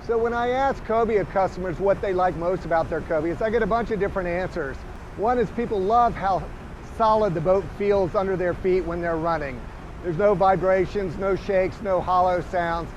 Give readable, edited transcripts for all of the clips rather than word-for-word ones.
So when I ask Cobia customers what they like most about their Cobias, I get a bunch of different answers. One is people love how solid the boat feels under their feet when they're running. There's no vibrations, no shakes, no hollow sounds.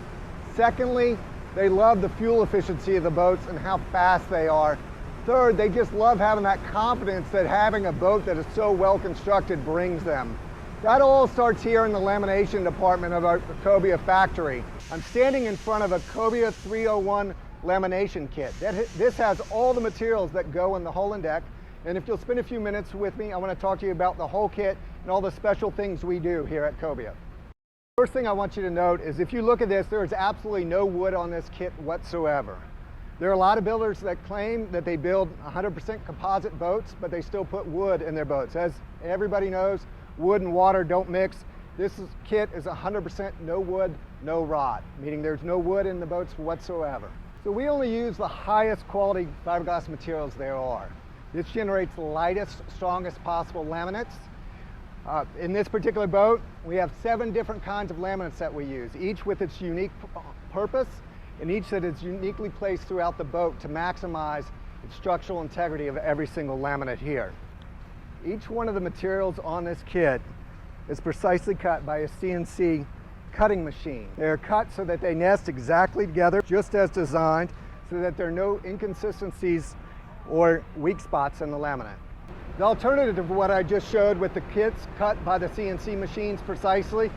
Secondly, they love the fuel efficiency of the boats and how fast they are. Third, they just love having that confidence that having a boat that is so well constructed brings them. That all starts here in the lamination department of our Cobia factory. I'm standing in front of a Cobia 301 lamination kit. This has all the materials that go in the hull and deck. And if you'll spend a few minutes with me, I want to talk to you about the whole kit and all the special things we do here at Cobia. First thing I want you to note is if you look at this, there is absolutely no wood on this kit whatsoever. There are a lot of builders that claim that they build 100% composite boats, but they still put wood in their boats. As everybody knows, wood and water don't mix. Kit is 100% no wood, no rot, meaning there's no wood in the boats whatsoever. So we only use the highest quality fiberglass materials there are. This generates the lightest, strongest possible laminates. In this particular boat, we have 7 different kinds of laminates that we use, each with its unique purpose and each that is uniquely placed throughout the boat to maximize its structural integrity of every single laminate here. Each one of the materials on this kit is precisely cut by a CNC cutting machine. They're cut so that they nest exactly together, just as designed, so that there are no inconsistencies or weak spots in the laminate. The alternative to what I just showed with the kits cut by the CNC machines precisely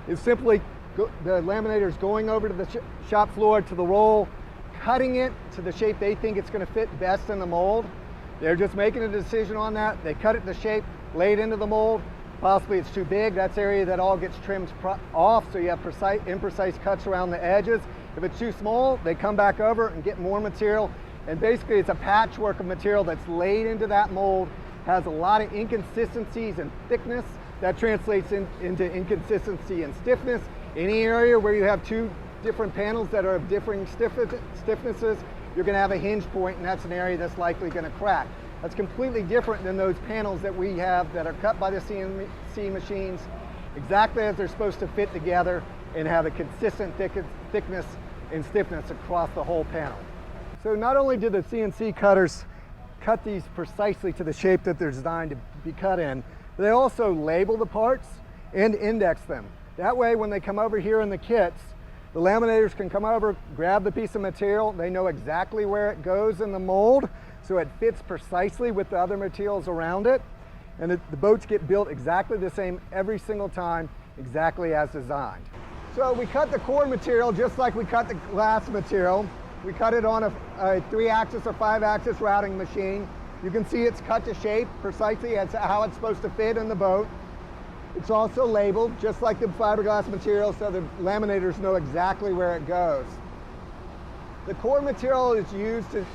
is simply the laminators going over to the shop floor to the roll, cutting it to the shape they think it's going to fit best in the mold. They're just making a decision on that. They cut it to shape, lay it into the mold. Possibly it's too big. That's the area that all gets trimmed off, so you have imprecise cuts around the edges. If it's too small, they come back over and get more material. And basically it's a patchwork of material that's laid into that mold, has a lot of inconsistencies in thickness. That translates into inconsistency in stiffness. Any area where you have 2 different panels that are of differing stiffnesses, you're going to have a hinge point, and that's an area that's likely going to crack. That's completely different than those panels that we have that are cut by the CNC machines exactly as they're supposed to fit together and have a consistent thickness and stiffness across the whole panel. So not only do the CNC cutters cut these precisely to the shape that they're designed to be cut in, but they also label the parts and index them. That way, when they come over here in the kits, the laminators can come over, grab the piece of material, they know exactly where it goes in the mold, so it fits precisely with the other materials around it, and the boats get built exactly the same every single time, exactly as designed. So we cut the core material just like we cut the glass material. We cut it on a 3-axis or 5-axis routing machine. You can see it's cut to shape precisely as how it's supposed to fit in the boat. It's also labeled just like the fiberglass material, so the laminators know exactly where it goes. The core material is used to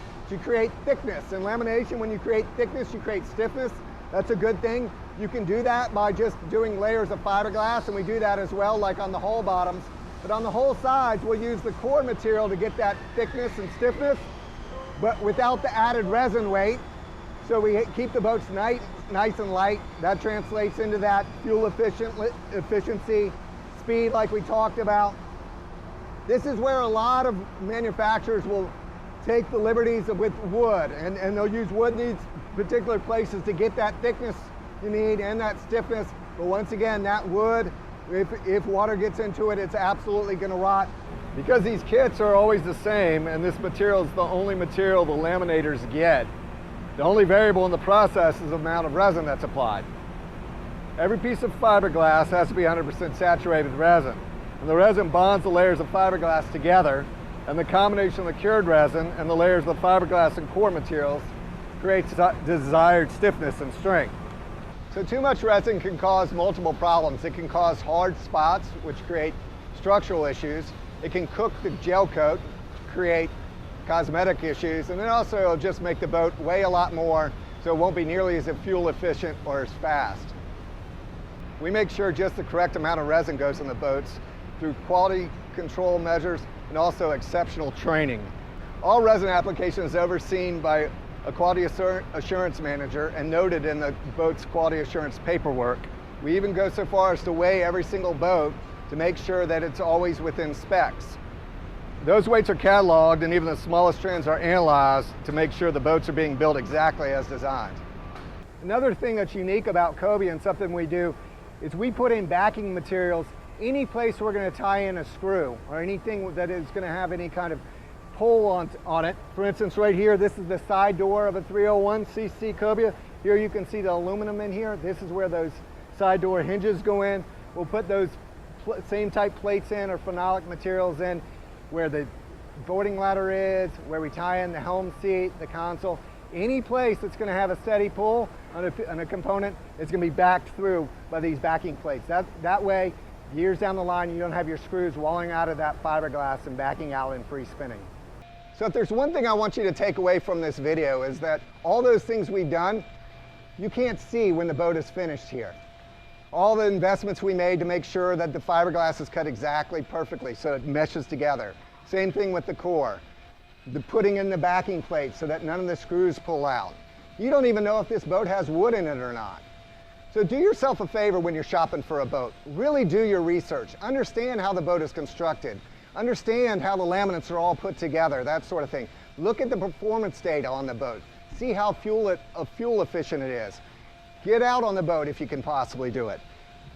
create thickness. In lamination, when you create thickness, you create stiffness. That's a good thing. You can do that by just doing layers of fiberglass, and we do that as well, like on the hull bottoms. But on the hull sides, we'll use the core material to get that thickness and stiffness, but without the added resin weight. So we keep the boats nice and light. That translates into that fuel efficiency, speed like we talked about. This is where a lot of manufacturers will take the liberties with wood, and they'll use wood in these particular places to get that thickness you need and that stiffness. But once again, that wood, if water gets into it, it's absolutely going to rot. Because these kits are always the same, and this material is the only material the laminators get, the only variable in the process is the amount of resin that's applied. Every piece of fiberglass has to be 100% saturated resin. And the resin bonds the layers of fiberglass together, and the combination of the cured resin and the layers of fiberglass and core materials creates desired stiffness and strength. So too much resin can cause multiple problems. It can cause hard spots, which create structural issues. It can cook the gel coat, create cosmetic issues, and then also it'll just make the boat weigh a lot more, so it won't be nearly as fuel efficient or as fast. We make sure just the correct amount of resin goes in the boats through quality control measures and also exceptional training. All resin application is overseen by a quality assurance manager and noted in the boat's quality assurance paperwork. We even go so far as to weigh every single boat to make sure that it's always within specs. Those weights are cataloged, and even the smallest trends are analyzed to make sure the boats are being built exactly as designed. Another thing that's unique about Cobia and something we do is we put in backing materials any place we're going to tie in a screw or anything that is going to have any kind of pull on it. For instance, right here, this is the side door of a 301cc Cobia. Here you can see the aluminum in here. This is where those side door hinges go in. We'll put those same type plates in or phenolic materials in where the boarding ladder is, where we tie in the helm seat, the console. Any place that's going to have a steady pull on a component is going to be backed through by these backing plates. That way, years down the line, you don't have your screws walling out of that fiberglass and backing out in free spinning. So if there's one thing I want you to take away from this video is that all those things we've done, you can't see when the boat is finished here. All the investments we made to make sure that the fiberglass is cut exactly perfectly so it meshes together. Same thing with the core. The putting in the backing plate so that none of the screws pull out. You don't even know if this boat has wood in it or not. So do yourself a favor when you're shopping for a boat. Really do your research. Understand how the boat is constructed. Understand how the laminates are all put together, that sort of thing. Look at the performance data on the boat. See how fuel efficient it is. Get out on the boat if you can possibly do it.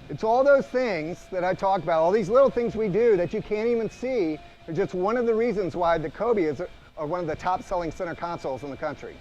It's all those things that I talked about, all these little things we do that you can't even see, are just one of the reasons why the Cobias are one of the top selling center consoles in the country.